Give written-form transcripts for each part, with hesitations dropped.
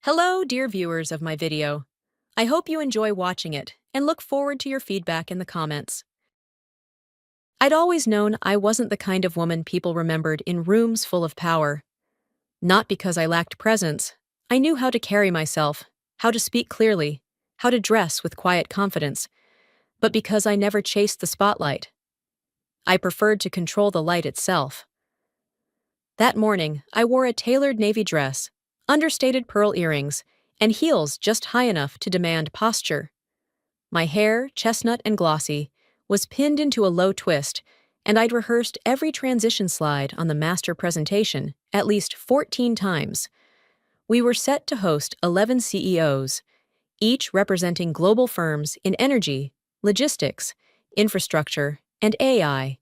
Hello, dear viewers of my video. I hope you enjoy watching it and look forward to your feedback in the comments. I'd always known I wasn't the kind of woman people remembered in rooms full of power. Not because I lacked presence. I knew how to carry myself, how to speak clearly, how to dress with quiet confidence, but because I never chased the spotlight. I preferred to control the light itself. That morning, I wore a tailored navy dress, understated pearl earrings, and heels just high enough to demand posture. My hair, chestnut and glossy, was pinned into a low twist, and I'd rehearsed every transition slide on the master presentation at least 14 times. We were set to host 11 CEOs, each representing global firms in energy, logistics, infrastructure, and AI,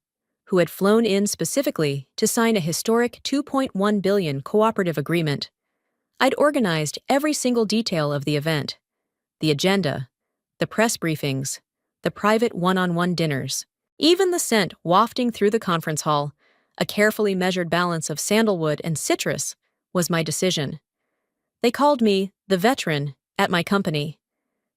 who had flown in specifically to sign a historic $2.1 billion cooperative agreement. I'd organized every single detail of the event: the agenda, the press briefings, the private one-on-one dinners, even the scent wafting through the conference hall. A carefully measured balance of sandalwood and citrus was my decision. They called me the veteran at my company.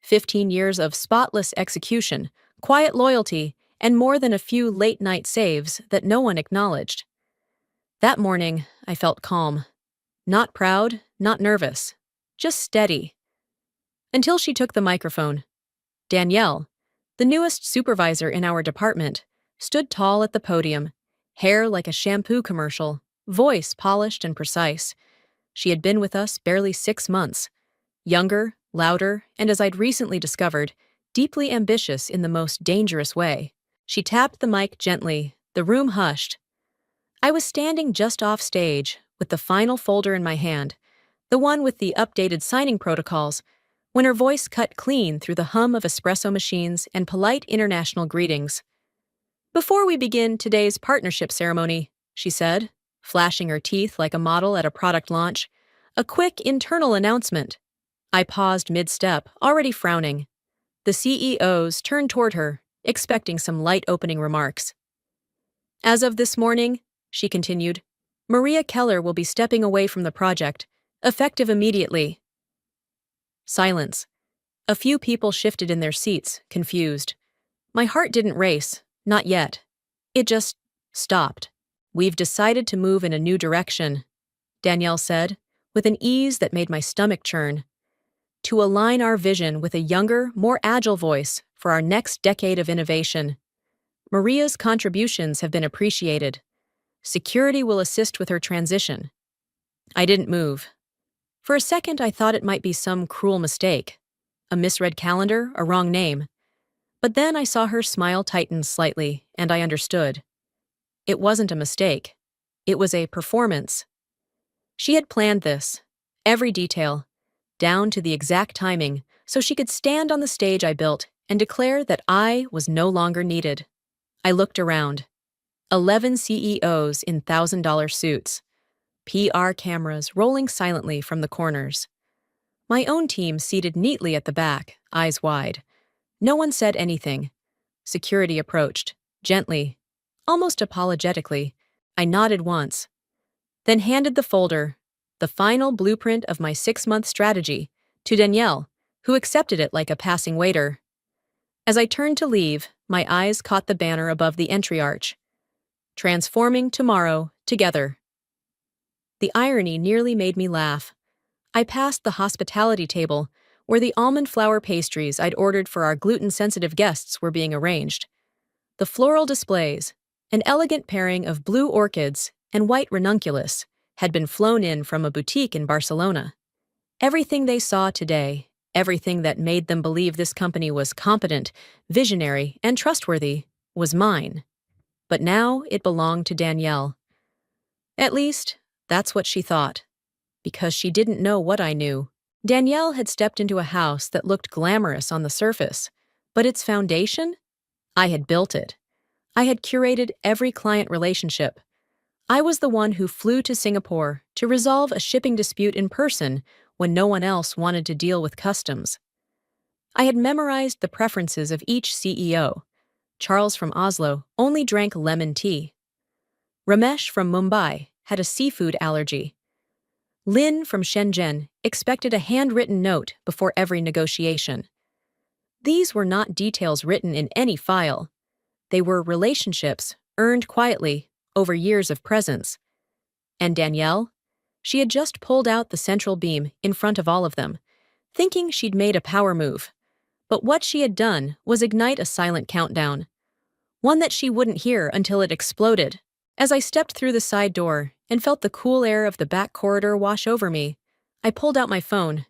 15 years of spotless execution, quiet loyalty, and more than a few late-night saves that no one acknowledged. That morning, I felt calm. Not proud, not nervous, just steady. Until she took the microphone. Danielle, the newest supervisor in our department, stood tall at the podium, hair like a shampoo commercial, voice polished and precise. She had been with us barely 6 months. Younger, louder, and as I'd recently discovered, deeply ambitious in the most dangerous way. She tapped the mic gently, the room hushed. I was standing just off stage, with the final folder in my hand, the one with the updated signing protocols, when her voice cut clean through the hum of espresso machines and polite international greetings. "Before we begin today's partnership ceremony," she said, flashing her teeth like a model at a product launch, "a quick internal announcement." I paused mid-step, already frowning. The CEOs turned toward her, expecting some light opening remarks. "As of this morning," she continued, "Maria Keller will be stepping away from the project, effective immediately." Silence. A few people shifted in their seats, confused. My heart didn't race, not yet. It just stopped. "We've decided to move in a new direction," Danielle said, with an ease that made my stomach churn. "To align our vision with a younger, more agile voice for our next decade of innovation. Maria's contributions have been appreciated. Security will assist with her transition." I didn't move. For a second, I thought it might be some cruel mistake. A misread calendar, a wrong name. But then I saw her smile tighten slightly, and I understood. It wasn't a mistake. It was a performance. She had planned this, every detail, down to the exact timing, so she could stand on the stage I built and declare that I was no longer needed. I looked around. 11 CEOs in $1,000 suits. PR cameras rolling silently from the corners. My own team seated neatly at the back, eyes wide. No one said anything. Security approached, gently, almost apologetically. I nodded once, then handed the folder, the final blueprint of my 6-month strategy, to Danielle, who accepted it like a passing waiter. As I turned to leave, my eyes caught the banner above the entry arch. "Transforming tomorrow, together." The irony nearly made me laugh. I passed the hospitality table, where the almond flour pastries I'd ordered for our gluten-sensitive guests were being arranged. The floral displays, an elegant pairing of blue orchids and white ranunculus, had been flown in from a boutique in Barcelona. Everything they saw today, everything that made them believe this company was competent, visionary, and trustworthy, was mine. But now it belonged to Danielle. At least, that's what she thought, because she didn't know what I knew. Danielle had stepped into a house that looked glamorous on the surface, but its foundation? I had built it. I had curated every client relationship. I was the one who flew to Singapore to resolve a shipping dispute in person when no one else wanted to deal with customs. I had memorized the preferences of each CEO. Charles from Oslo only drank lemon tea. Ramesh from Mumbai had a seafood allergy. Lin from Shenzhen expected a handwritten note before every negotiation. These were not details written in any file. They were relationships earned quietly over years of presence. And Danielle? She had just pulled out the central beam in front of all of them, thinking she'd made a power move. But what she had done was ignite a silent countdown, one that she wouldn't hear until it exploded. As I stepped through the side door and felt the cool air of the back corridor wash over me, I pulled out my phone.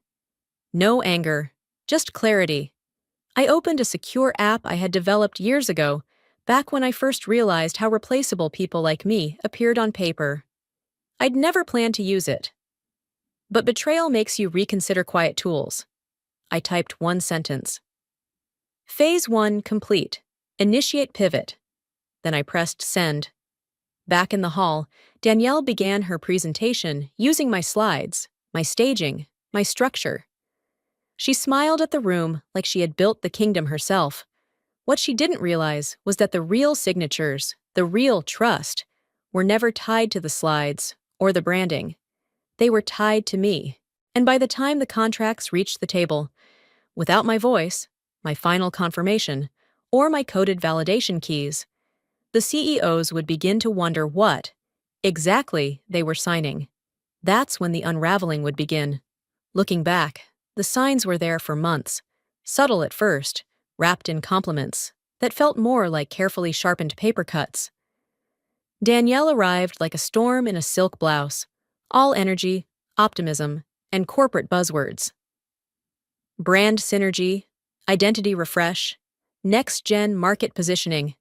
No anger, just clarity. I opened a secure app I had developed years ago, back when I first realized how replaceable people like me appeared on paper. I'd never planned to use it. But betrayal makes you reconsider quiet tools. I typed one sentence. Phase 1 complete. Initiate pivot. Then I pressed send. Back in the hall, Danielle began her presentation using my slides, my staging, my structure. She smiled at the room like she had built the kingdom herself. What she didn't realize was that the real signatures, the real trust, were never tied to the slides or the branding. They were tied to me. And by the time the contracts reached the table, without my voice, my final confirmation, or my coded validation keys, the CEOs would begin to wonder what exactly they were signing. That's when the unraveling would begin. Looking back, the signs were there for months, subtle at first, wrapped in compliments that felt more like carefully sharpened paper cuts. Danielle arrived like a storm in a silk blouse, all energy, optimism, and corporate buzzwords. Brand synergy, identity refresh, next-gen market positioning.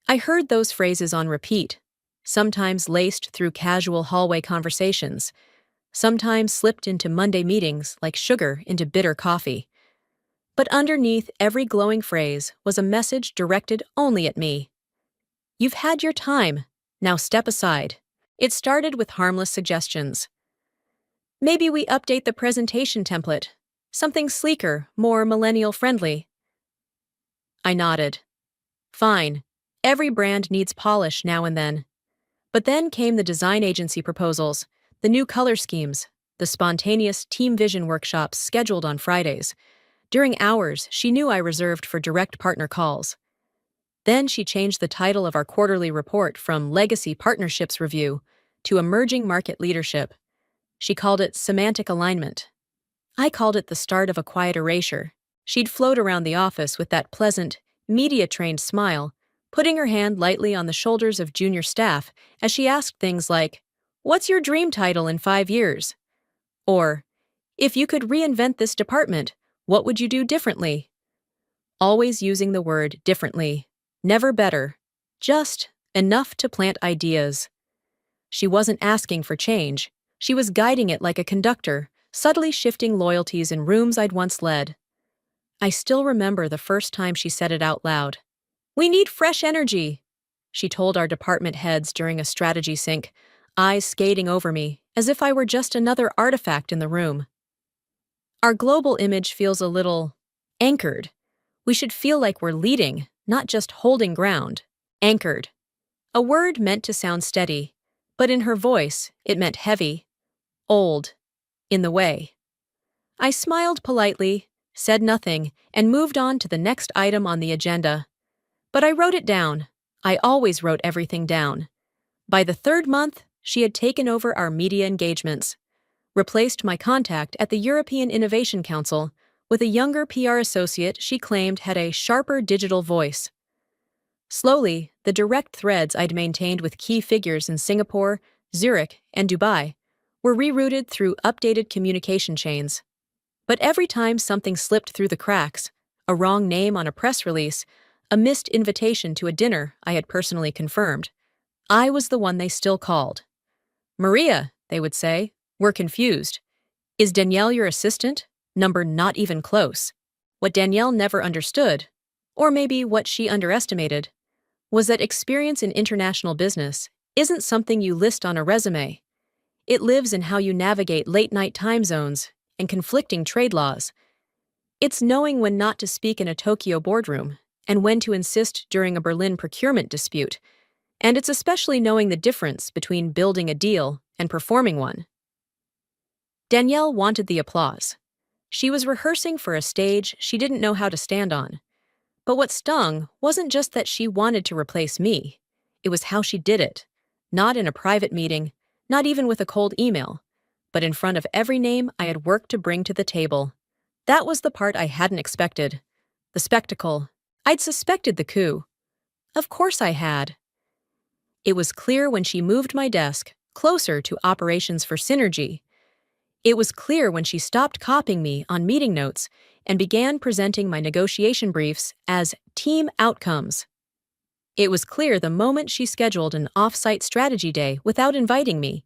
I heard those phrases on repeat, sometimes laced through casual hallway conversations, sometimes slipped into Monday meetings like sugar into bitter coffee. But underneath every glowing phrase was a message directed only at me. You've had your time, now step aside. It started with harmless suggestions. Maybe we update the presentation template, something sleeker, more millennial-friendly. I nodded. Fine, every brand needs polish now and then. But then came the design agency proposals, the new color schemes, the spontaneous team vision workshops scheduled on Fridays, during hours she knew I reserved for direct partner calls. Then she changed the title of our quarterly report from Legacy Partnerships Review to Emerging Market Leadership. She called it Semantic Alignment. I called it the start of a quiet erasure. She'd float around the office with that pleasant, media-trained smile, putting her hand lightly on the shoulders of junior staff as she asked things like, "What's your dream title in 5 years?" Or, "If you could reinvent this department, what would you do differently?" Always using the word differently, never better, just enough to plant ideas. She wasn't asking for change. She was guiding it like a conductor, subtly shifting loyalties in rooms I'd once led. I still remember the first time she said it out loud. "We need fresh energy," she told our department heads during a strategy sync, eyes skating over me as if I were just another artifact in the room. Our global image feels a little anchored. We should feel like we're leading, not just holding ground. Anchored. A word meant to sound steady, but in her voice, it meant heavy, old, in the way. I smiled politely, said nothing, and moved on to the next item on the agenda. But I wrote it down. I always wrote everything down. By the 3rd month, she had taken over our media engagements, replaced my contact at the European Innovation Council with a younger PR associate she claimed had a sharper digital voice. Slowly, the direct threads I'd maintained with key figures in Singapore, Zurich, and Dubai were rerouted through updated communication chains. But every time something slipped through the cracks, a wrong name on a press release, a missed invitation to a dinner I had personally confirmed, I was the one they still called. "Maria," they would say, "we're confused. Is Danielle your assistant? Number not even close." What Danielle never understood, or maybe what she underestimated, was that experience in international business isn't something you list on a resume. It lives in how you navigate late-night time zones and conflicting trade laws. It's knowing when not to speak in a Tokyo boardroom and when to insist during a Berlin procurement dispute. And it's especially knowing the difference between building a deal and performing one. Danielle wanted the applause. She was rehearsing for a stage she didn't know how to stand on. But what stung wasn't just that she wanted to replace me. It was how she did it. Not in a private meeting, not even with a cold email, but in front of every name I had worked to bring to the table. That was the part I hadn't expected. The spectacle. I'd suspected the coup. Of course I had. It was clear when she moved my desk closer to operations for synergy. It was clear when she stopped copying me on meeting notes and began presenting my negotiation briefs as team outcomes. It was clear the moment she scheduled an off-site strategy day without inviting me,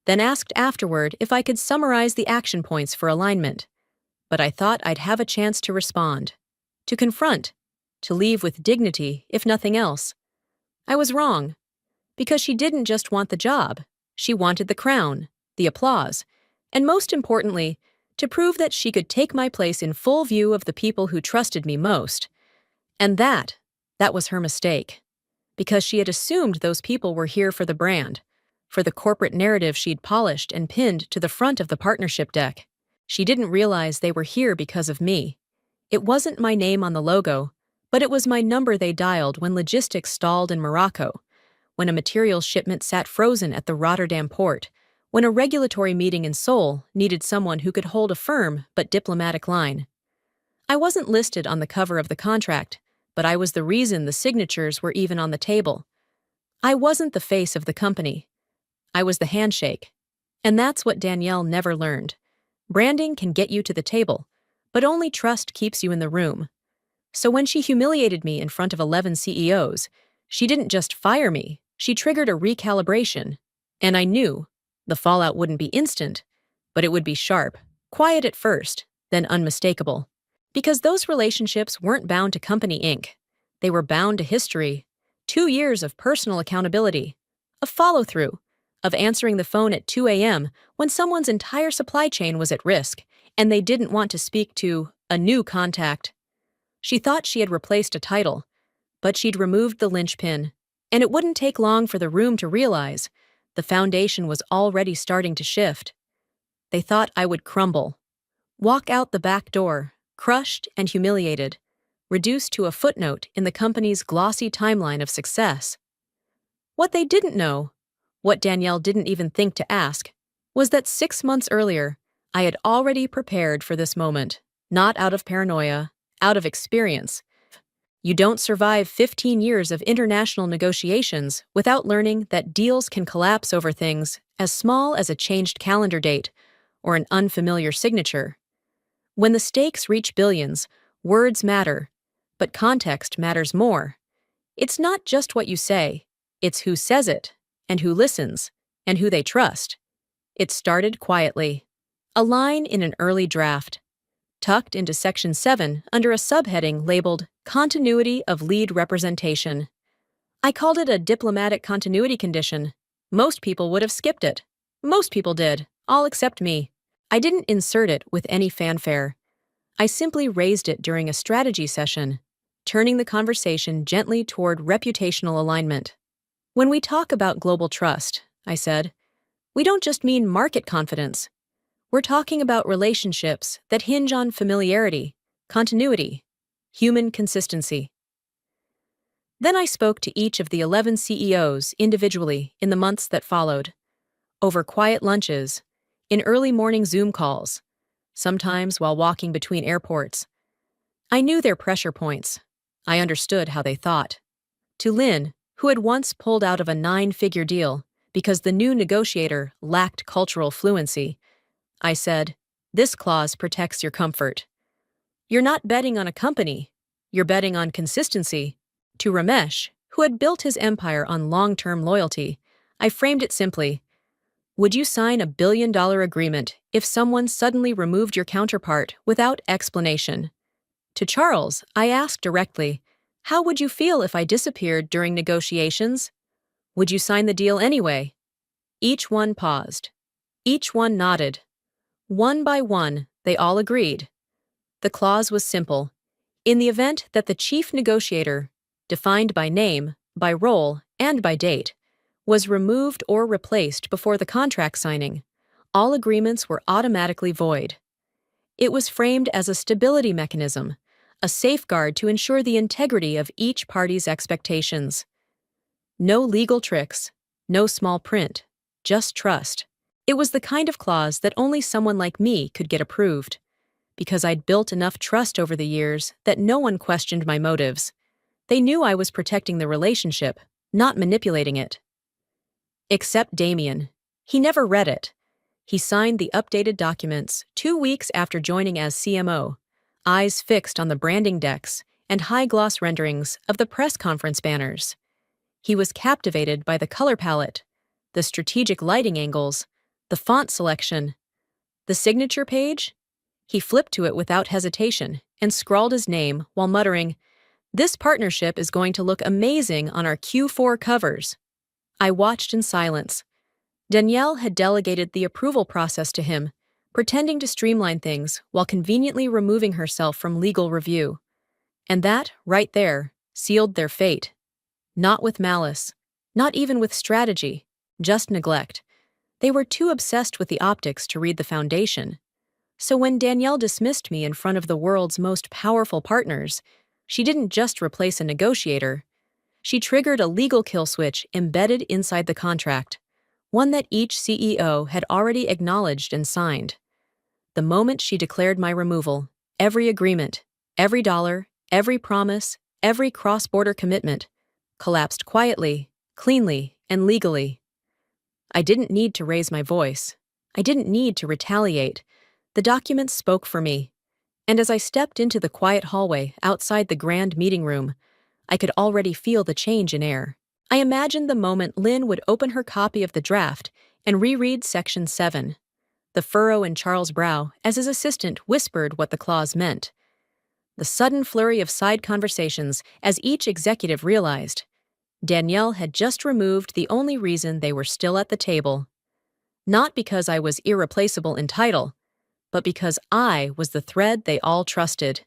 then asked afterward if I could summarize the action points for alignment. But I thought I'd have a chance to respond, to confront, to leave with dignity, if nothing else. I was wrong, because she didn't just want the job. She wanted the crown, the applause, and most importantly, to prove that she could take my place in full view of the people who trusted me most. And that was her mistake. Because she had assumed those people were here for the brand, for the corporate narrative she'd polished and pinned to the front of the partnership deck. She didn't realize they were here because of me. It wasn't my name on the logo, but it was my number they dialed when logistics stalled in Morocco, when a materials shipment sat frozen at the Rotterdam port, when a regulatory meeting in Seoul needed someone who could hold a firm but diplomatic line. I wasn't listed on the cover of the contract, but I was the reason the signatures were even on the table. I wasn't the face of the company. I was the handshake. And that's what Danielle never learned. Branding can get you to the table, but only trust keeps you in the room. So when she humiliated me in front of 11 CEOs, she didn't just fire me, she triggered a recalibration. And I knew the fallout wouldn't be instant, but it would be sharp, quiet at first, then unmistakable. Because those relationships weren't bound to company ink. They were bound to history, 2 years of personal accountability, of follow-through, of answering the phone at 2 a.m. when someone's entire supply chain was at risk and they didn't want to speak to a new contact. She thought she had replaced a title, but she'd removed the linchpin, and it wouldn't take long for the room to realize the foundation was already starting to shift. They thought I would crumble, walk out the back door, crushed and humiliated, reduced to a footnote in the company's glossy timeline of success. What they didn't know, what Danielle didn't even think to ask, was that 6 months earlier, I had already prepared for this moment, not out of paranoia, out of experience. You don't survive 15 years of international negotiations without learning that deals can collapse over things as small as a changed calendar date or an unfamiliar signature. When the stakes reach billions, words matter, but context matters more. It's not just what you say, it's who says it, and who listens, and who they trust. It started quietly. A line in an early draft, tucked into Section 7 under a subheading labeled Continuity of Lead Representation. I called it a diplomatic continuity condition. Most people would have skipped it. Most people did, all except me. I didn't insert it with any fanfare. I simply raised it during a strategy session, turning the conversation gently toward reputational alignment. When we talk about global trust, I said, we don't just mean market confidence. We're talking about relationships that hinge on familiarity, continuity, human consistency. Then I spoke to each of the 11 CEOs individually in the months that followed, over quiet lunches, in early morning Zoom calls, sometimes while walking between airports. I knew their pressure points. I understood how they thought. To Lynn, who had once pulled out of a 9-figure deal because the new negotiator lacked cultural fluency, I said, this clause protects your comfort. You're not betting on a company, you're betting on consistency. To Ramesh, who had built his empire on long-term loyalty, I framed it simply. Would you sign $1 billion agreement if someone suddenly removed your counterpart without explanation? To Charles, I asked directly, how would you feel if I disappeared during negotiations? Would you sign the deal anyway? Each one paused. Each one nodded. One by one, they all agreed. The clause was simple. In the event that the chief negotiator, defined by name, by role, and by date, was removed or replaced before the contract signing, all agreements were automatically void. It was framed as a stability mechanism, a safeguard to ensure the integrity of each party's expectations. No legal tricks, no small print, just trust. It was the kind of clause that only someone like me could get approved, because I'd built enough trust over the years that no one questioned my motives. They knew I was protecting the relationship, not manipulating it. Except Damien. He never read it. He signed the updated documents 2 weeks after joining as CMO, eyes fixed on the branding decks and high-gloss renderings of the press conference banners. He was captivated by the color palette, the strategic lighting angles, the font selection. The signature page? He flipped to it without hesitation and scrawled his name while muttering, "This partnership is going to look amazing on our Q4 covers." I watched in silence. Danielle had delegated the approval process to him, pretending to streamline things while conveniently removing herself from legal review. And that, right there, sealed their fate. Not with malice, not even with strategy, just neglect. They were too obsessed with the optics to read the foundation. So when Danielle dismissed me in front of the world's most powerful partners, she didn't just replace a negotiator. She triggered a legal kill switch embedded inside the contract, one that each CEO had already acknowledged and signed. The moment she declared my removal, every agreement, every dollar, every promise, every cross-border commitment collapsed quietly, cleanly, and legally. I didn't need to raise my voice. I didn't need to retaliate. The documents spoke for me. And as I stepped into the quiet hallway outside the grand meeting room, I could already feel the change in air. I imagined the moment Lynn would open her copy of the draft and reread Section 7. The furrow in Charles' brow as his assistant whispered what the clause meant. The sudden flurry of side conversations as each executive realized Danielle had just removed the only reason they were still at the table. Not because I was irreplaceable in title, but because I was the thread they all trusted.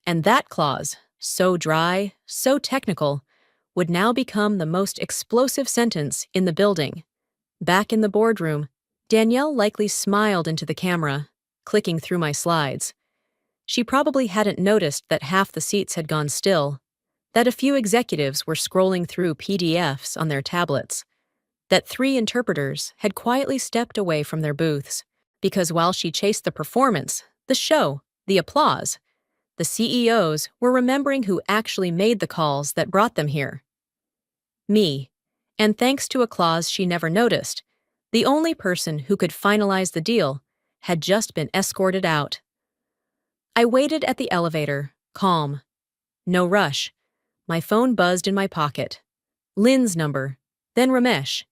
And that clause, so dry, so technical, would now become the most explosive sentence in the building. Back in the boardroom, Danielle likely smiled into the camera, clicking through my slides. She probably hadn't noticed that half the seats had gone still, that a few executives were scrolling through PDFs on their tablets, that 3 interpreters had quietly stepped away from their booths, because while she chased the performance, the show, the applause, the CEOs were remembering who actually made the calls that brought them here. Me. And thanks to a clause she never noticed, the only person who could finalize the deal had just been escorted out. I waited at the elevator, calm. No rush. My phone buzzed in my pocket. Lynn's number, then Ramesh,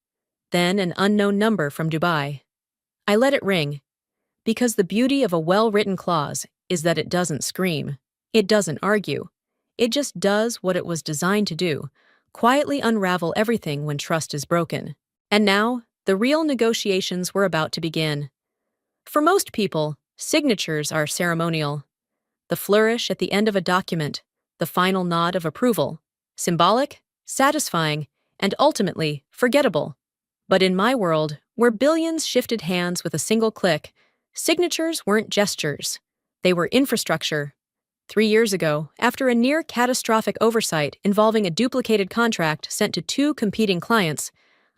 then an unknown number from Dubai. I let it ring, because the beauty of a well-written clause is that it doesn't scream. It doesn't argue. It just does what it was designed to do, quietly unravel everything when trust is broken. And now, the real negotiations were about to begin. For most people, signatures are ceremonial. The flourish at the end of a document, the final nod of approval, symbolic, satisfying, and ultimately forgettable. But in my world, where billions shifted hands with a single click, signatures weren't gestures. They were infrastructure. 3 years ago, after a near-catastrophic oversight involving a duplicated contract sent to 2 competing clients,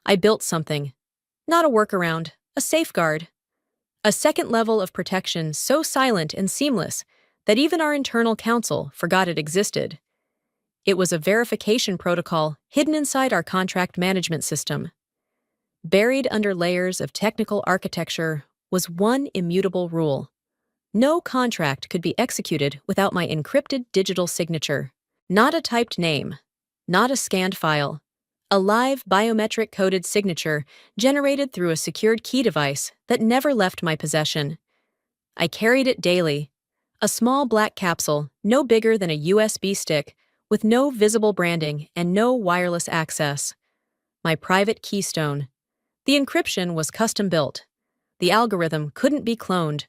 I built something. Not a workaround, a safeguard. A second level of protection so silent and seamless that even our internal counsel forgot it existed. It was a verification protocol hidden inside our contract management system. Buried under layers of technical architecture was one immutable rule. No contract could be executed without my encrypted digital signature. Not a typed name, not a scanned file. A live biometric-coded signature generated through a secured key device that never left my possession. I carried it daily. A small black capsule, no bigger than a USB stick, with no visible branding and no wireless access. My private keystone. The encryption was custom-built. The algorithm couldn't be cloned.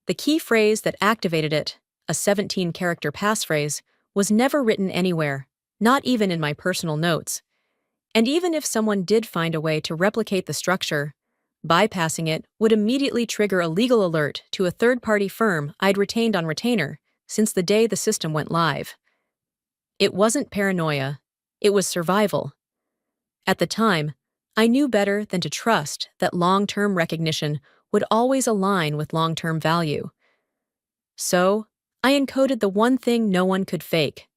The key phrase that activated it, a 17-character passphrase, was never written anywhere, not even in my personal notes. And even if someone did find a way to replicate the structure, Bypassing it would immediately trigger a legal alert to a third-party firm I'd retained on retainer since the day the system went live. It wasn't paranoia, it was survival. At the time, I knew better than to trust that long-term recognition would always align with long-term value. So, I encoded the one thing no one could fake: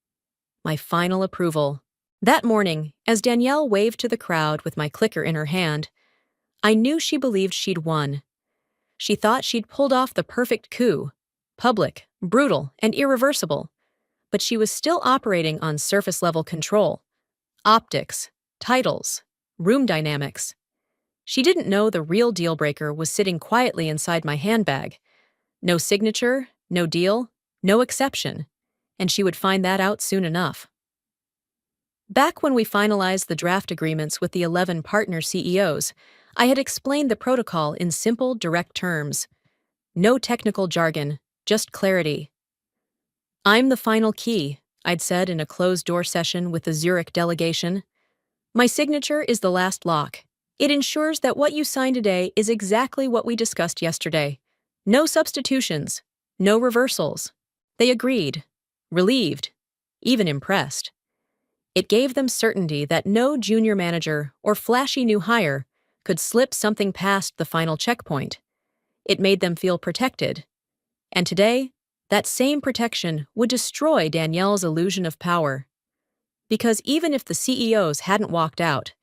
my final approval. That morning, as Danielle waved to the crowd with my clicker in her hand, I knew she believed she'd won. She thought she'd pulled off the perfect coup: public, brutal, and irreversible. But she was still operating on surface-level control: optics, titles, room dynamics. She didn't know the real deal-breaker was sitting quietly inside my handbag. No signature, no deal, no exception. And she would find that out soon enough. Back when we finalized the draft agreements with the 11 partner CEOs, I had explained the protocol in simple, direct terms. No technical jargon, just clarity. "I'm the final key," I'd said in a closed-door session with the Zurich delegation. "My signature is the last lock. It ensures that what you sign today is exactly what we discussed yesterday. No substitutions, no reversals." They agreed, relieved, even impressed. It gave them certainty that no junior manager or flashy new hire could slip something past the final checkpoint. It made them feel protected. And today, that same protection would destroy Danielle's illusion of power. Because even if the CEOs hadn't walked out,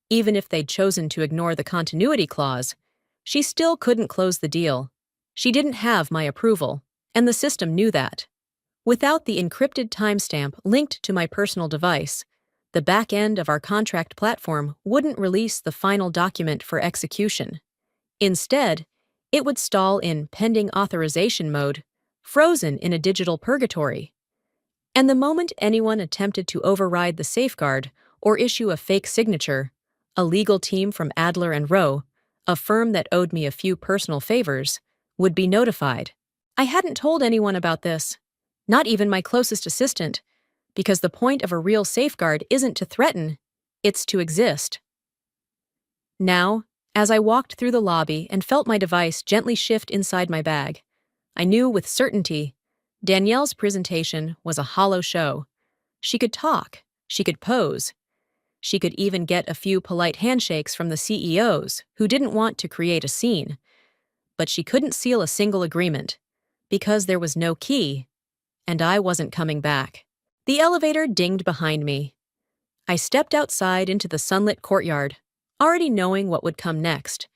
even if they'd chosen to ignore the continuity clause, she still couldn't close the deal. She didn't have my approval, and the system knew that. Without the encrypted timestamp linked to my personal device, the back end of our contract platform wouldn't release the final document for execution. Instead, it would stall in pending authorization mode, frozen in a digital purgatory. And the moment anyone attempted to override the safeguard or issue a fake signature, a legal team from Adler and Rowe, a firm that owed me a few personal favors, would be notified. I hadn't told anyone about this, not even my closest assistant, because the point of a real safeguard isn't to threaten, it's to exist. Now, as I walked through the lobby and felt my device gently shift inside my bag, I knew with certainty Danielle's presentation was a hollow show. She could talk, she could pose, she could even get a few polite handshakes from the CEOs who didn't want to create a scene. But she couldn't seal a single agreement, because there was no key, and I wasn't coming back. The elevator dinged behind me. I stepped outside into the sunlit courtyard, already knowing what would come next.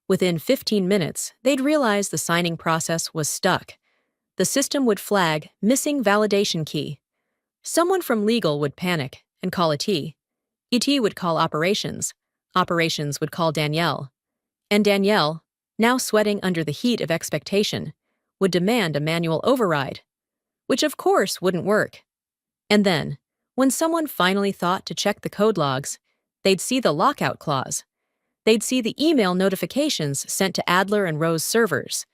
Within 15 minutes, they'd realize the signing process was stuck. The system would flag missing validation key. Someone from legal would panic and call ET. ET would call operations. Operations would call Danielle. And Danielle, now sweating under the heat of expectation, would demand a manual override, which of course wouldn't work. And then, when someone finally thought to check the code logs, they'd see the lockout clause. They'd see the email notifications sent to Adler and Rowe's servers.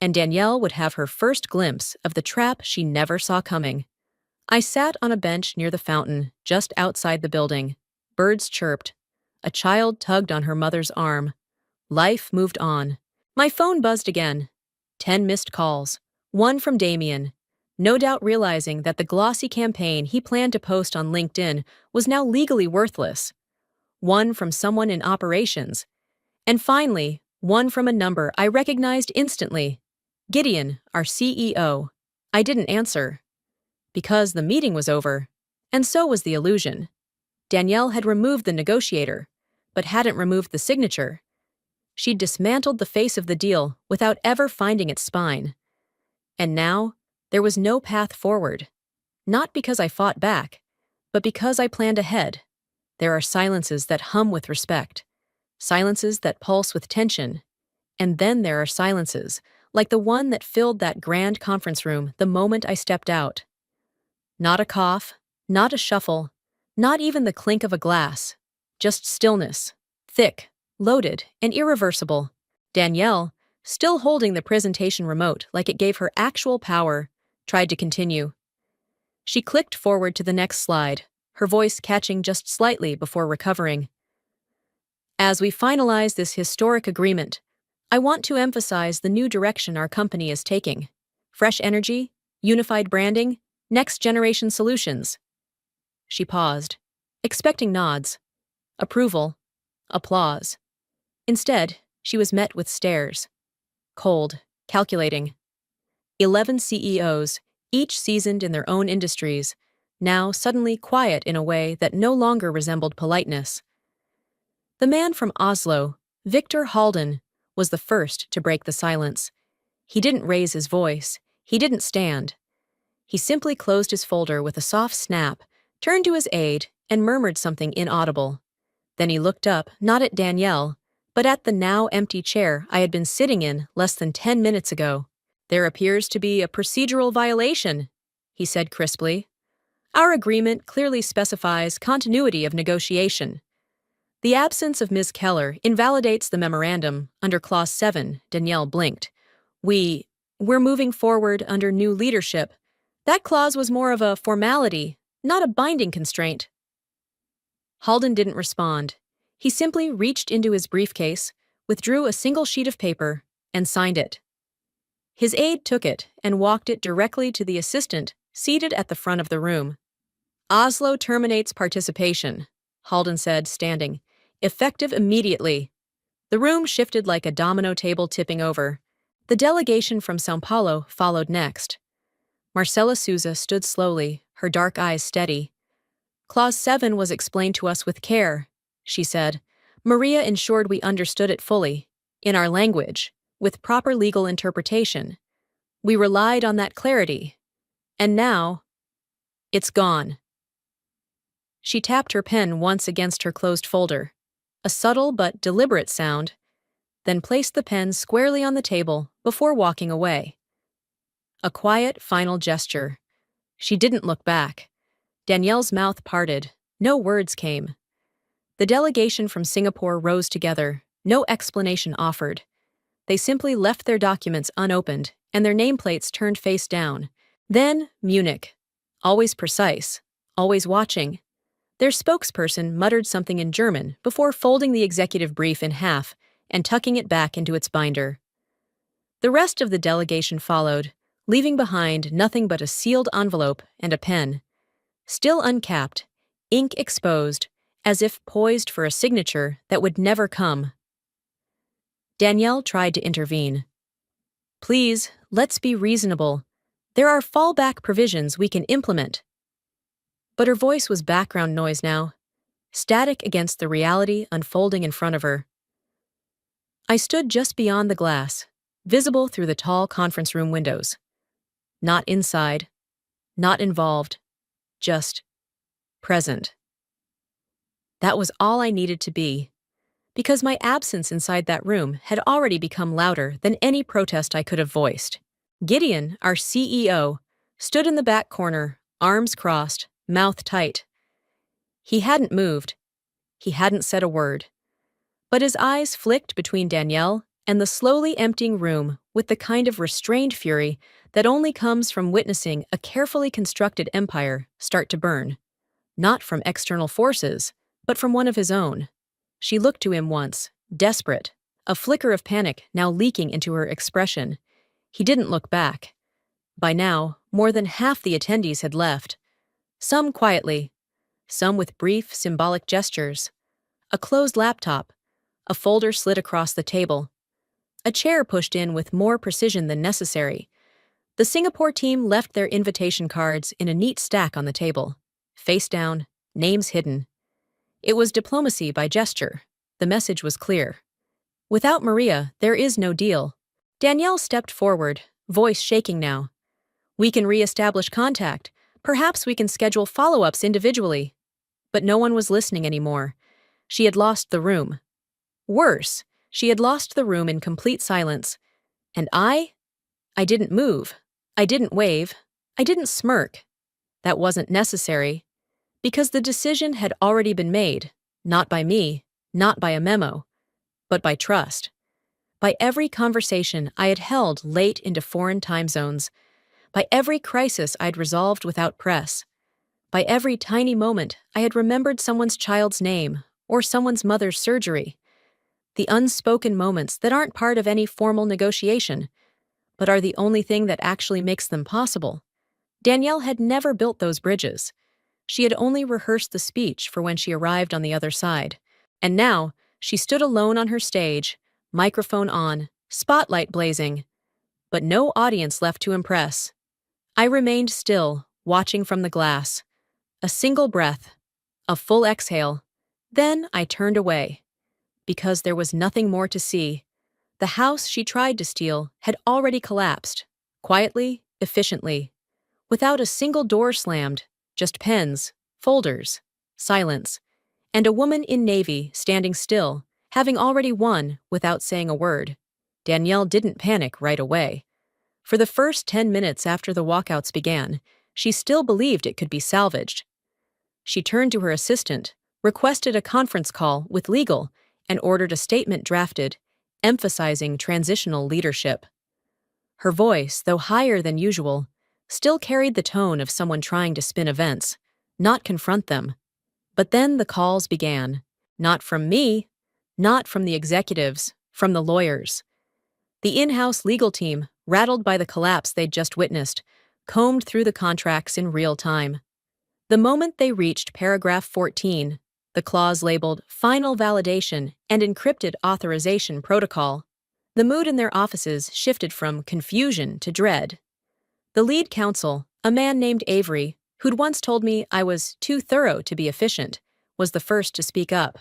And Danielle would have her first glimpse of the trap she never saw coming. I sat on a bench near the fountain, just outside the building. Birds chirped. A child tugged on her mother's arm. Life moved on. My phone buzzed again. 10 missed calls. One from Damien, no doubt realizing that the glossy campaign he planned to post on LinkedIn was now legally worthless. One from someone in operations. And finally, one from a number I recognized instantly. Gideon, our CEO. I didn't answer. Because the meeting was over, and so was the illusion. Danielle had removed the negotiator, but hadn't removed the signature. She'd dismantled the face of the deal without ever finding its spine. And now, there was no path forward. Not because I fought back, but because I planned ahead. There are silences that hum with respect, silences that pulse with tension, and then there are silences, like the one that filled that grand conference room the moment I stepped out. Not a cough, not a shuffle, not even the clink of a glass, just stillness, thick, loaded, and irreversible. Danielle, still holding the presentation remote like it gave her actual power, tried to continue. She clicked forward to the next slide, her voice catching just slightly before recovering. As we finalize this historic agreement, I want to emphasize the new direction our company is taking. Fresh energy, unified branding, next-generation solutions. She paused, expecting nods, approval, applause. Instead, she was met with stares. Cold, calculating. 11 CEOs, each seasoned in their own industries, now suddenly quiet in a way that no longer resembled politeness. The man from Oslo, Victor Halden, was the first to break the silence. He didn't raise his voice. He didn't stand. He simply closed his folder with a soft snap, turned to his aide, and murmured something inaudible. Then he looked up, not at Danielle, but at the now empty chair I had been sitting in less than 10 minutes ago. "There appears to be a procedural violation," he said crisply. "Our agreement clearly specifies continuity of negotiation. The absence of Ms. Keller invalidates the memorandum under Clause 7, Danielle blinked. We're moving forward under new leadership. That clause was more of a formality, not a binding constraint." Halden didn't respond. He simply reached into his briefcase, withdrew a single sheet of paper, and signed it. His aide took it and walked it directly to the assistant seated at the front of the room. "Oslo terminates participation," Halden said, standing. "Effective immediately." The room shifted like a domino table tipping over. The delegation from São Paulo followed next. Marcela Souza stood slowly, her dark eyes steady. "Clause 7 was explained to us with care," she said. "Maria ensured we understood it fully, in our language, with proper legal interpretation. We relied on that clarity. And now, it's gone." She tapped her pen once against her closed folder, a subtle but deliberate sound, then placed the pen squarely on the table before walking away. A quiet, final gesture. She didn't look back. Danielle's mouth parted. No words came. The delegation from Singapore rose together, no explanation offered. They simply left their documents unopened and their nameplates turned face down. Then, Munich. Always precise, always watching. Their spokesperson muttered something in German before folding the executive brief in half and tucking it back into its binder. The rest of the delegation followed, leaving behind nothing but a sealed envelope and a pen. Still uncapped, ink exposed, as if poised for a signature that would never come. Danielle tried to intervene. "Please, let's be reasonable. There are fallback provisions we can implement." But her voice was background noise now, static against the reality unfolding in front of her. I stood just beyond the glass, visible through the tall conference room windows. Not inside, not involved, just present. That was all I needed to be, because my absence inside that room had already become louder than any protest I could have voiced. Gideon, our CEO, stood in the back corner, arms crossed, mouth tight. He hadn't moved. He hadn't said a word. But his eyes flicked between Danielle and the slowly emptying room with the kind of restrained fury that only comes from witnessing a carefully constructed empire start to burn. Not from external forces, but from one of his own. She looked to him once, desperate, a flicker of panic now leaking into her expression. He didn't look back. By now, more than half the attendees had left. Some quietly, some with brief, symbolic gestures. A closed laptop, a folder slid across the table. A chair pushed in with more precision than necessary. The Singapore team left their invitation cards in a neat stack on the table, face down, names hidden. It was diplomacy by gesture. The message was clear. Without Maria, there is no deal. Danielle stepped forward, voice shaking now. "We can re-establish contact. Perhaps we can schedule follow-ups individually." But no one was listening anymore. She had lost the room. Worse, she had lost the room in complete silence. And I didn't move. I didn't wave. I didn't smirk. That wasn't necessary, because the decision had already been made, not by me, not by a memo, but by trust. By every conversation I had held late into foreign time zones, by every crisis I'd resolved without press, by every tiny moment I had remembered someone's child's name or someone's mother's surgery, The unspoken moments that aren't part of any formal negotiation, but are the only thing that actually makes them possible. Danielle had never built those bridges. She had only rehearsed the speech for when she arrived on the other side. And now, she stood alone on her stage, microphone on, spotlight blazing, but no audience left to impress. I remained still, watching from the glass. A single breath, a full exhale. Then I turned away. Because there was nothing more to see. The house she tried to steal had already collapsed, quietly, efficiently. Without a single door slammed, just pens, folders, silence, and a woman in navy standing still, having already won without saying a word. Danielle didn't panic right away. For the first 10 minutes after the walkouts began, she still believed it could be salvaged. She turned to her assistant, requested a conference call with legal, and ordered a statement drafted, emphasizing transitional leadership. Her voice, though higher than usual, still carried the tone of someone trying to spin events, not confront them. But then the calls began. Not from me, not from the executives, from the lawyers. The in-house legal team, rattled by the collapse they'd just witnessed, combed through the contracts in real time. The moment they reached paragraph 14, the clause labeled Final Validation and Encrypted Authorization Protocol, the mood in their offices shifted from confusion to dread. The lead counsel, a man named Avery, who'd once told me I was too thorough to be efficient, was the first to speak up.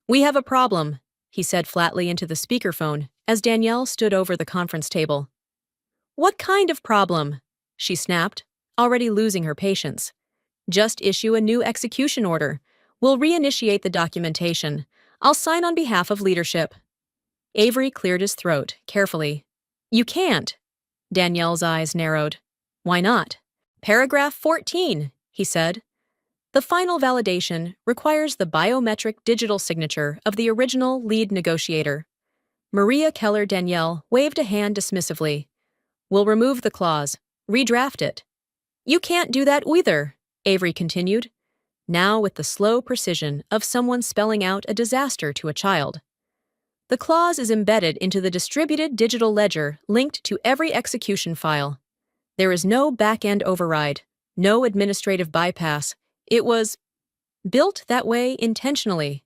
"We have a problem," he said flatly into the speakerphone as Danielle stood over the conference table. "What kind of problem?" she snapped, already losing her patience. "Just issue a new execution order. We'll reinitiate the documentation. I'll sign on behalf of leadership." Avery cleared his throat, carefully. "You can't." Danielle's eyes narrowed. "Why not?" "Paragraph 14, he said. "The final validation requires the biometric digital signature of the original lead negotiator." Maria Keller Danielle waved a hand dismissively. "We'll remove the clause. Redraft it." "You can't do that either," Avery continued, now with the slow precision of someone spelling out a disaster to a child. "The clause is embedded into the distributed digital ledger linked to every execution file. There is no back-end override, no administrative bypass. It was built that way intentionally."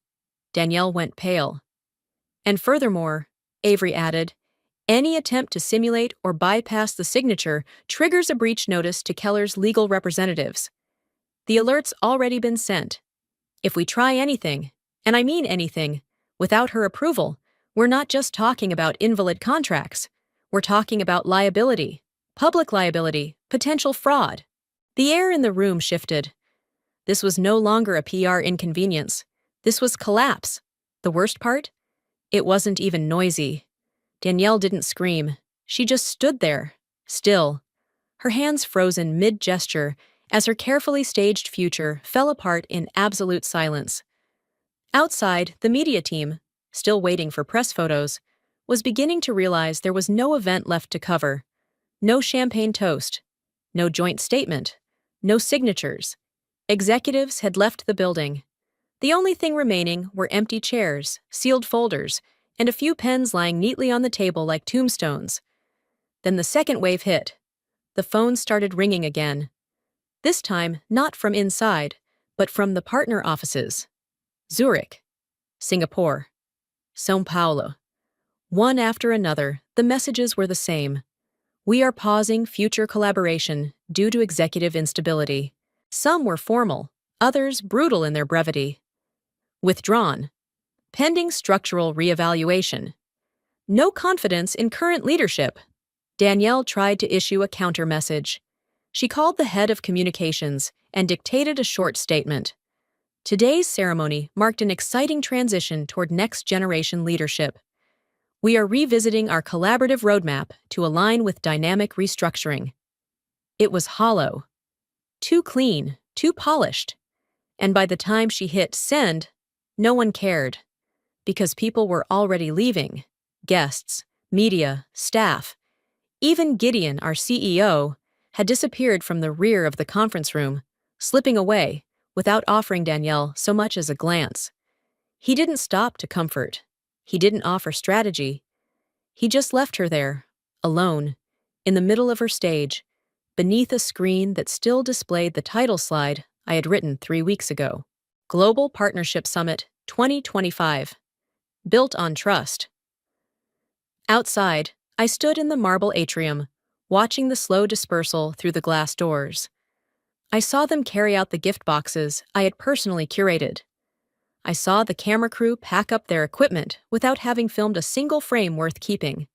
Danielle went pale. "And furthermore," Avery added, "any attempt to simulate or bypass the signature triggers a breach notice to Keller's legal representatives. The alert's already been sent. If we try anything, and I mean anything, without her approval, we're not just talking about invalid contracts. We're talking about liability, public liability, potential fraud." The air in the room shifted. This was no longer a PR inconvenience. This was collapse. The worst part? It wasn't even noisy. Danielle didn't scream. She just stood there, still, her hands frozen mid-gesture as her carefully staged future fell apart in absolute silence. Outside, the media team, still waiting for press photos, was beginning to realize there was no event left to cover. No champagne toast. No joint statement. No signatures. Executives had left the building. The only thing remaining were empty chairs, sealed folders, and a few pens lying neatly on the table like tombstones. Then the second wave hit. The phone started ringing again. This time, not from inside, but from the partner offices. Zurich, Singapore, São Paulo. One after another, the messages were the same. "We are pausing future collaboration due to executive instability." Some were formal, others brutal in their brevity. "Withdrawn. Pending structural reevaluation. No confidence in current leadership." Danielle tried to issue a counter-message. She called the head of communications and dictated a short statement. Today's ceremony marked an exciting transition toward next-generation leadership. "We are revisiting our collaborative roadmap to align with dynamic restructuring." It was hollow. Too clean, too polished. And by the time she hit send, no one cared. Because people were already leaving. Guests, media, staff. Even Gideon, our CEO, had disappeared from the rear of the conference room, slipping away, without offering Danielle so much as a glance. He didn't stop to comfort. He didn't offer strategy. He just left her there, alone, in the middle of her stage, beneath a screen that still displayed the title slide I had written 3 weeks ago. Global Partnership Summit 2025. Built on Trust. Outside, I stood in the marble atrium, watching the slow dispersal through the glass doors. I saw them carry out the gift boxes I had personally curated. I saw the camera crew pack up their equipment without having filmed a single frame worth keeping.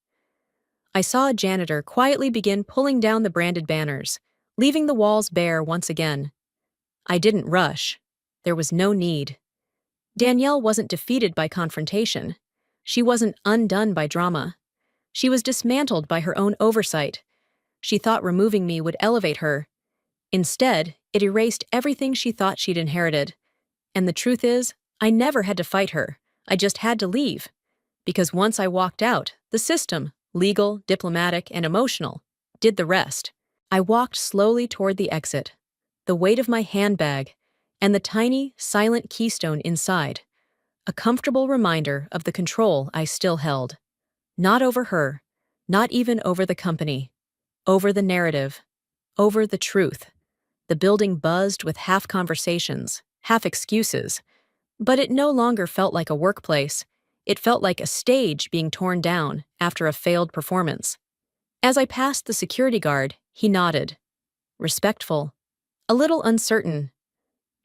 I saw a janitor quietly begin pulling down the branded banners, leaving the walls bare once again. I didn't rush. There was no need. Danielle wasn't defeated by confrontation. She wasn't undone by drama. She was dismantled by her own oversight. She thought removing me would elevate her. Instead, it erased everything she thought she'd inherited. And the truth is, I never had to fight her. I just had to leave. Because once I walked out, the system, legal, diplomatic, and emotional, did the rest. I walked slowly toward the exit, the weight of my handbag, and the tiny, silent keystone inside, a comfortable reminder of the control I still held. Not over her, not even over the company, over the narrative, over the truth. The building buzzed with half conversations, half excuses, but it no longer felt like a workplace. It felt like a stage being torn down after a failed performance. As I passed the security guard, he nodded. Respectful, a little uncertain.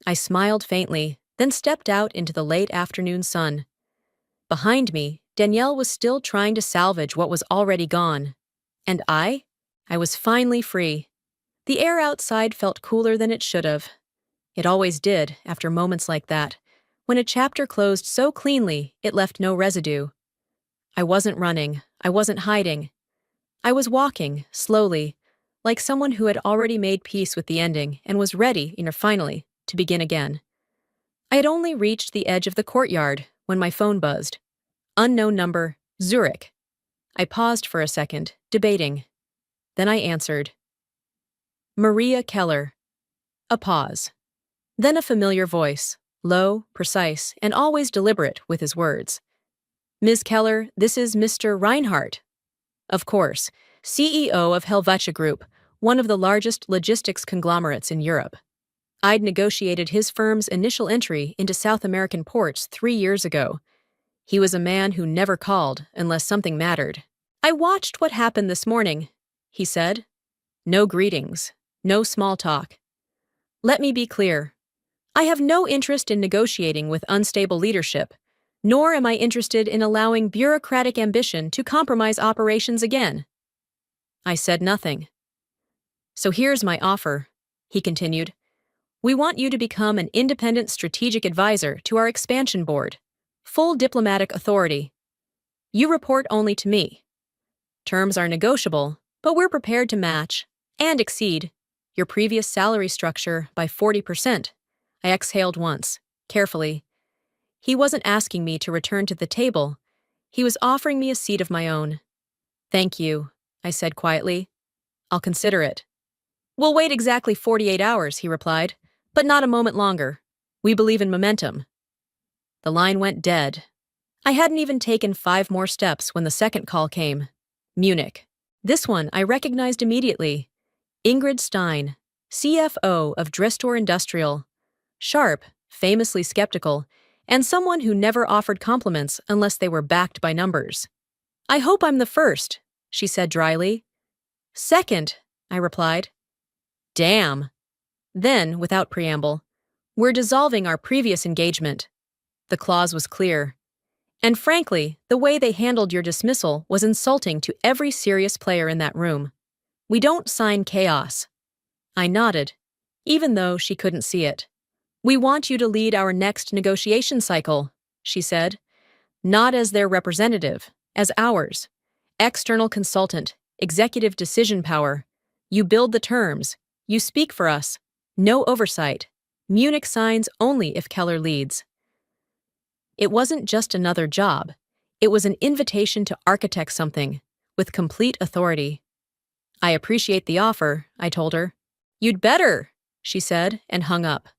I smiled faintly, then stepped out into the late afternoon sun. Behind me, Danielle was still trying to salvage what was already gone. And I was finally free. The air outside felt cooler than it should have. It always did after moments like that, when a chapter closed so cleanly it left no residue. I wasn't running. I wasn't hiding. I was walking, slowly, like someone who had already made peace with the ending and was ready, finally, to begin again. I had only reached the edge of the courtyard when my phone buzzed. Unknown number, Zurich. I paused for a second, debating. Then I answered. Maria Keller. A pause. Then a familiar voice, low, precise, and always deliberate with his words. Ms. Keller, this is Mr. Reinhardt. Of course, CEO of Helvetia Group, one of the largest logistics conglomerates in Europe. I'd negotiated his firm's initial entry into South American ports 3 years ago. He was a man who never called unless something mattered. I watched what happened this morning, he said. No greetings, no small talk. Let me be clear. I have no interest in negotiating with unstable leadership, nor am I interested in allowing bureaucratic ambition to compromise operations again. I said nothing. So here's my offer, he continued. We want you to become an independent strategic advisor to our expansion board. Full diplomatic authority. You report only to me. Terms are negotiable, but we're prepared to match and exceed your previous salary structure by 40%. I exhaled once, carefully. He wasn't asking me to return to the table. He was offering me a seat of my own. Thank you, I said quietly. I'll consider it. We'll wait exactly 48 hours, he replied, but not a moment longer. We believe in momentum. The line went dead. I hadn't even taken 5 more steps when the second call came. Munich. This one I recognized immediately. Ingrid Stein, CFO of Drestor Industrial. Sharp, famously skeptical, and someone who never offered compliments unless they were backed by numbers. I hope I'm the first, she said dryly. Second, I replied. Damn. Then, without preamble, we're dissolving our previous engagement. The clause was clear. And frankly, the way they handled your dismissal was insulting to every serious player in that room. We don't sign chaos. I nodded, even though she couldn't see it. We want you to lead our next negotiation cycle, she said. Not as their representative, as ours. External consultant, executive decision power. You build the terms. You speak for us. No oversight. Munich signs only if Keller leads. It wasn't just another job. It was an invitation to architect something, with complete authority. I appreciate the offer, I told her. You'd better, she said, and hung up.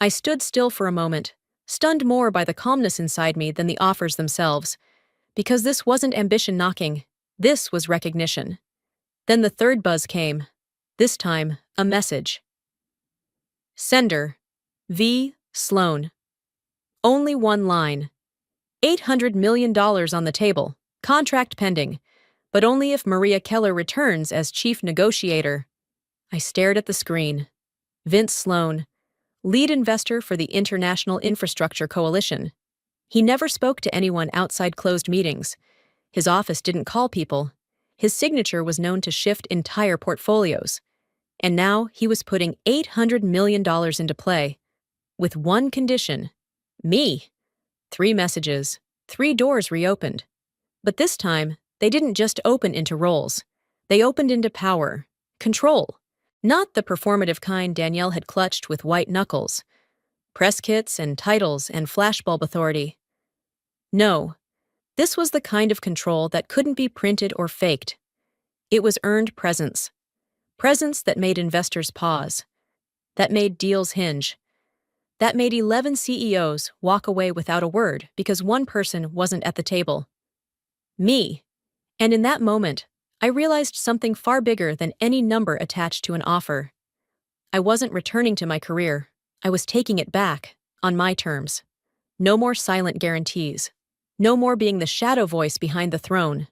I stood still for a moment, stunned more by the calmness inside me than the offers themselves. Because this wasn't ambition knocking, this was recognition. Then the third buzz came. This time, a message. Sender. V. Sloan. Only one line. $800 million on the table. Contract pending. But only if Maria Keller returns as chief negotiator. I stared at the screen. Vince Sloan, lead investor for the International Infrastructure Coalition. He never spoke to anyone outside closed meetings. His office didn't call people. His signature was known to shift entire portfolios. And now he was putting $800 million into play. With one condition. Me. 3 messages. 3 doors reopened. But this time, they didn't just open into roles. They opened into power. Control. Not the performative kind Danielle had clutched with white knuckles. Press kits and titles and flashbulb authority. No. This was the kind of control that couldn't be printed or faked. It was earned presence. Presence that made investors pause. That made deals hinge. That made 11 CEOs walk away without a word because one person wasn't at the table. Me. And in that moment, I realized something far bigger than any number attached to an offer. I wasn't returning to my career. I was taking it back, on my terms. No more silent guarantees. No more being the shadow voice behind the throne.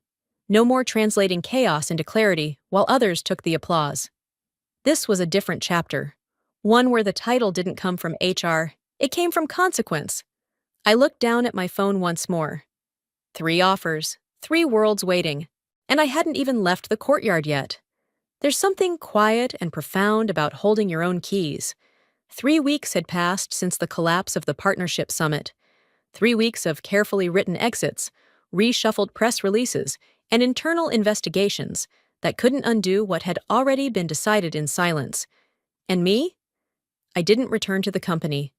No more translating chaos into clarity while others took the applause. This was a different chapter. One where the title didn't come from HR, it came from consequence. I looked down at my phone once more. 3 offers, 3 worlds waiting, and I hadn't even left the courtyard yet. There's something quiet and profound about holding your own keys. 3 weeks had passed since the collapse of the partnership summit. 3 weeks of carefully written exits, reshuffled press releases, and internal investigations that couldn't undo what had already been decided in silence. And me? I didn't return to the company.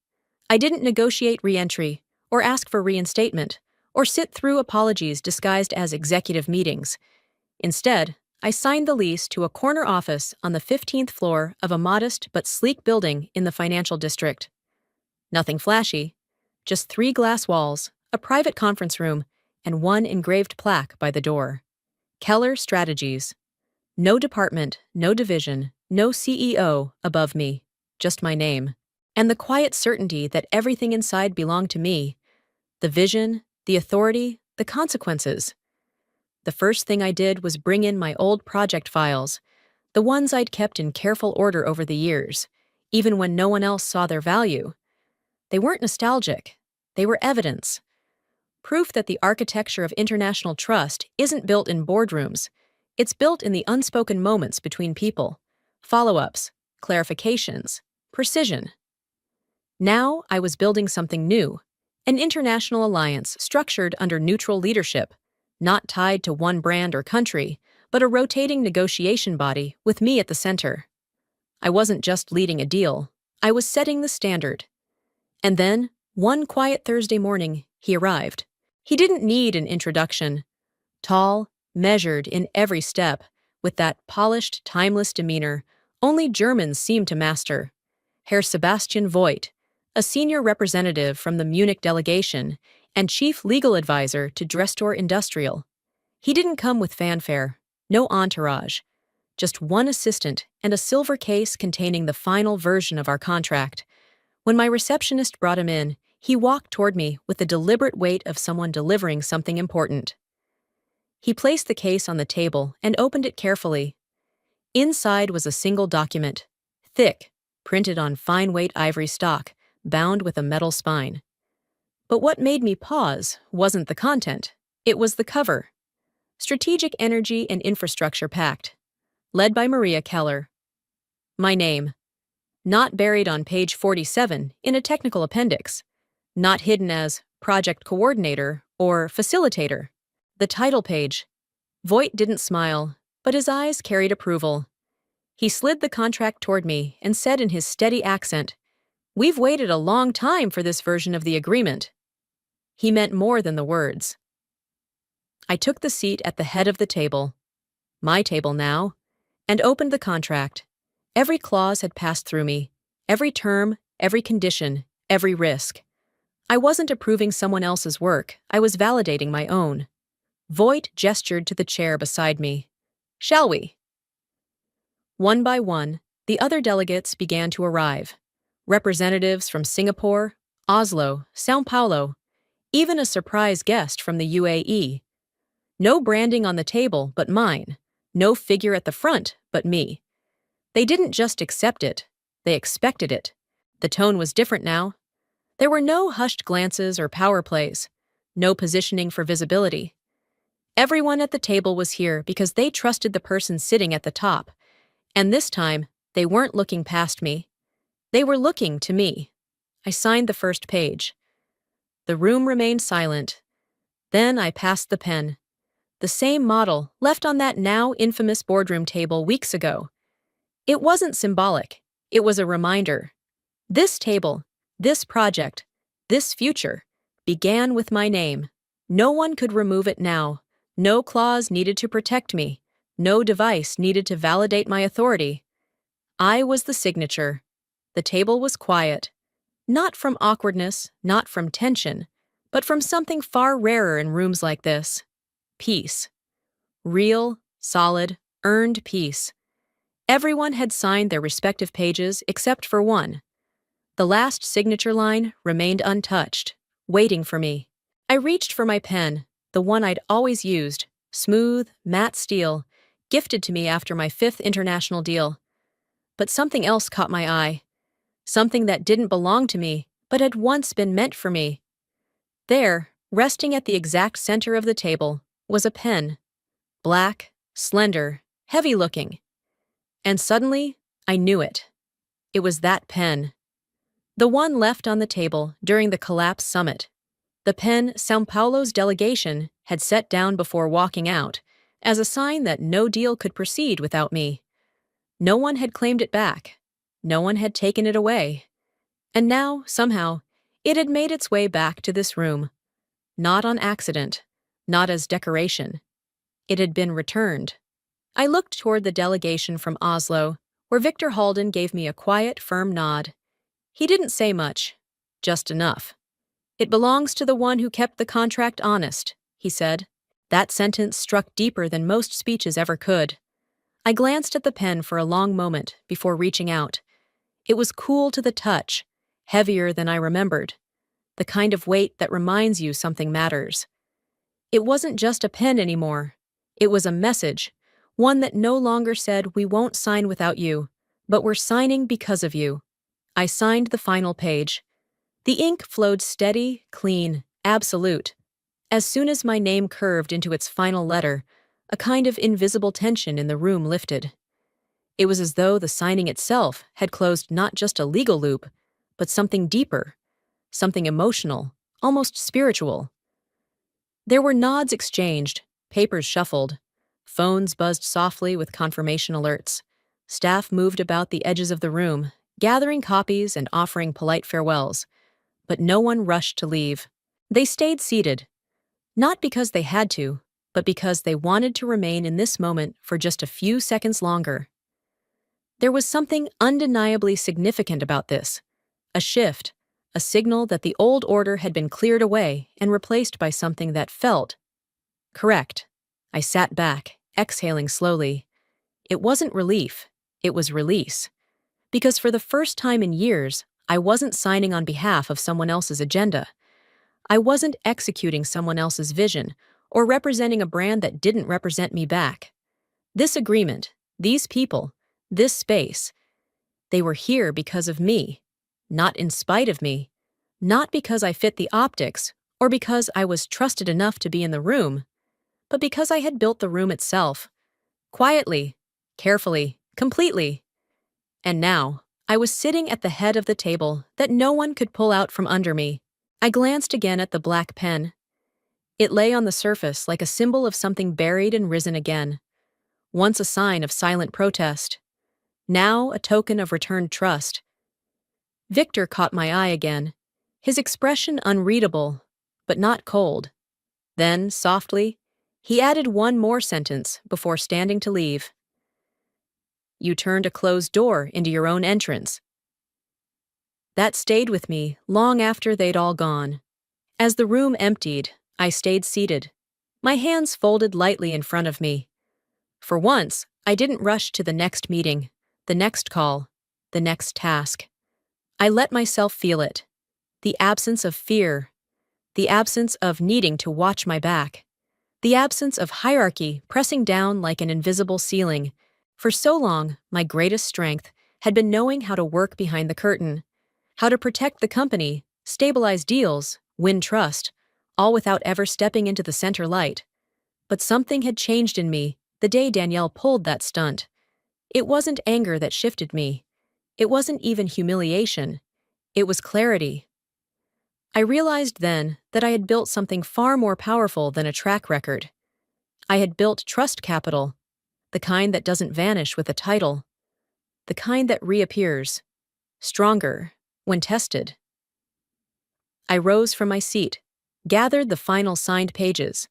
I didn't negotiate re-entry, or ask for reinstatement, or sit through apologies disguised as executive meetings. Instead, I signed the lease to a corner office on the 15th floor of a modest but sleek building in the financial district. Nothing flashy, just 3 glass walls, a private conference room, and 1 engraved plaque by the door. Keller Strategies. No department, no division, no CEO above me, just my name. And the quiet certainty that everything inside belonged to me. The vision, the authority, the consequences. The first thing I did was bring in my old project files, the ones I'd kept in careful order over the years, even when no one else saw their value. They weren't nostalgic. They were evidence. Proof that the architecture of international trust isn't built in boardrooms. It's built in the unspoken moments between people. Follow-ups, clarifications, precision. Now I was building something new, an international alliance structured under neutral leadership, not tied to one brand or country, but a rotating negotiation body with me at the center. I wasn't just leading a deal, I was setting the standard. And then, one quiet Thursday morning, he arrived. He didn't need an introduction. Tall, measured in every step, with that polished, timeless demeanor only Germans seem to master. Herr Sebastian Voigt, a senior representative from the Munich delegation and chief legal advisor to Drestor Industrial. He didn't come with fanfare, no entourage, just one assistant and a silver case containing the final version of our contract. When my receptionist brought him in, he walked toward me with the deliberate weight of someone delivering something important. He placed the case on the table and opened it carefully. Inside was a single document, thick, printed on fine-weight ivory stock, bound with a metal spine. But what made me pause wasn't the content, it was the cover. Strategic Energy and Infrastructure Pact, led by Maria Keller. My name. Not buried on page 47 in a technical appendix. Not hidden as project coordinator or facilitator. The title page. Voigt didn't smile, but his eyes carried approval. He slid the contract toward me and said in his steady accent, "We've waited a long time for this version of the agreement." He meant more than the words. I took the seat at the head of the table, my table now, and opened the contract. Every clause had passed through me, every term, every condition, every risk. I wasn't approving someone else's work, I was validating my own. Voight gestured to the chair beside me. "Shall we?" One by one, the other delegates began to arrive. Representatives from Singapore, Oslo, São Paulo, even a surprise guest from the UAE. No branding on the table but mine. No figure at the front but me. They didn't just accept it, they expected it. The tone was different now. There were no hushed glances or power plays. No positioning for visibility. Everyone at the table was here because they trusted the person sitting at the top. And this time, they weren't looking past me. They were looking to me. I signed the first page. The room remained silent. Then I passed the pen. The same model left on that now infamous boardroom table weeks ago. It wasn't symbolic. It was a reminder. This table, this project, this future began with my name. No one could remove it now. No clause needed to protect me. No device needed to validate my authority. I was the signature. The table was quiet. Not from awkwardness, not from tension, but from something far rarer in rooms like this. Peace. Real, solid, earned peace. Everyone had signed their respective pages except for one. The last signature line remained untouched, waiting for me. I reached for my pen, the one I'd always used, smooth, matte steel, gifted to me after my 5th international deal. But something else caught my eye. Something that didn't belong to me, but had once been meant for me. There, resting at the exact center of the table, was a pen. Black, slender, heavy-looking. And suddenly, I knew it. It was that pen. The one left on the table during the Collapse Summit. The pen São Paulo's delegation had set down before walking out, as a sign that no deal could proceed without me. No one had claimed it back. No one had taken it away. And now, somehow, it had made its way back to this room. Not on accident, not as decoration. It had been returned. I looked toward the delegation from Oslo, where Victor Halden gave me a quiet, firm nod. He didn't say much, just enough. "It belongs to the one who kept the contract honest," he said. That sentence struck deeper than most speeches ever could. I glanced at the pen for a long moment before reaching out. It was cool to the touch, heavier than I remembered, the kind of weight that reminds you something matters. It wasn't just a pen anymore. It was a message, one that no longer said, "We won't sign without you," but "We're signing because of you." I signed the final page. The ink flowed steady, clean, absolute. As soon as my name curved into its final letter, a kind of invisible tension in the room lifted. It was as though the signing itself had closed not just a legal loop, but something deeper, something emotional, almost spiritual. There were nods exchanged, papers shuffled, phones buzzed softly with confirmation alerts. Staff moved about the edges of the room, gathering copies and offering polite farewells. But no one rushed to leave. They stayed seated, not because they had to, but because they wanted to remain in this moment for just a few seconds longer. There was something undeniably significant about this, a shift, a signal that the old order had been cleared away and replaced by something that felt correct. I sat back, exhaling slowly. It wasn't relief, it was release. Because for the first time in years, I wasn't signing on behalf of someone else's agenda. I wasn't executing someone else's vision or representing a brand that didn't represent me back. This agreement, these people, this space, they were here because of me, not in spite of me, not because I fit the optics or because I was trusted enough to be in the room, but because I had built the room itself, quietly, carefully, completely. And now, I was sitting at the head of the table that no one could pull out from under me. I glanced again at the black pen. It lay on the surface like a symbol of something buried and risen again. Once a sign of silent protest. Now a token of returned trust. Victor caught my eye again, his expression unreadable, but not cold. Then, softly, he added one more sentence before standing to leave. "You turned a closed door into your own entrance." That stayed with me long after they'd all gone. As the room emptied, I stayed seated. my hands folded lightly in front of me. For once, I didn't rush to the next meeting, the next call, the next task. I let myself feel it. The absence of fear, the absence of needing to watch my back, the absence of hierarchy pressing down like an invisible ceiling. For so long, my greatest strength had been knowing how to work behind the curtain, how to protect the company, stabilize deals, win trust, all without ever stepping into the center light. But something had changed in me the day Danielle pulled that stunt. It wasn't anger that shifted me. It wasn't even humiliation. It was clarity. I realized then that I had built something far more powerful than a track record. I had built trust capital, the kind that doesn't vanish with a title, the kind that reappears, stronger, when tested. I rose from my seat, gathered the final signed pages,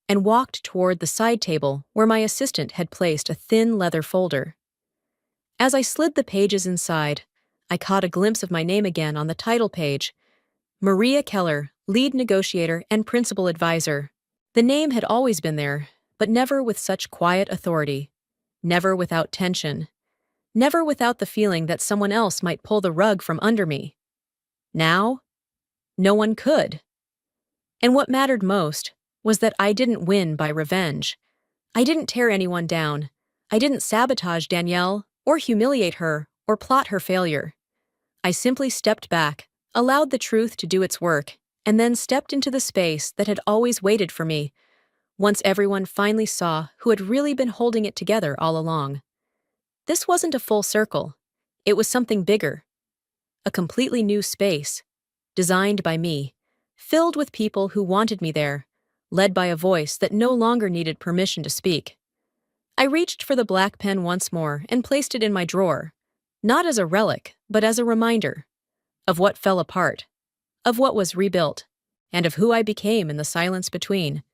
and walked toward the side table where my assistant had placed a thin leather folder. As I slid the pages inside, I caught a glimpse of my name again on the title page: Maria Keller, lead negotiator and principal advisor. The name had always been there, but never with such quiet authority, never without tension, never without the feeling that someone else might pull the rug from under me. Now, no one could. And what mattered most was that I didn't win by revenge. I didn't tear anyone down. I didn't sabotage Danielle, or humiliate her, or plot her failure. I simply stepped back, allowed the truth to do its work, and then stepped into the space that had always waited for me, once everyone finally saw who had really been holding it together all along. This wasn't a full circle. It was something bigger. A completely new space, designed by me, filled with people who wanted me there, led by a voice that no longer needed permission to speak. I reached for the black pen once more and placed it in my drawer, not as a relic, but as a reminder of what fell apart, of what was rebuilt, and of who I became in the silence between.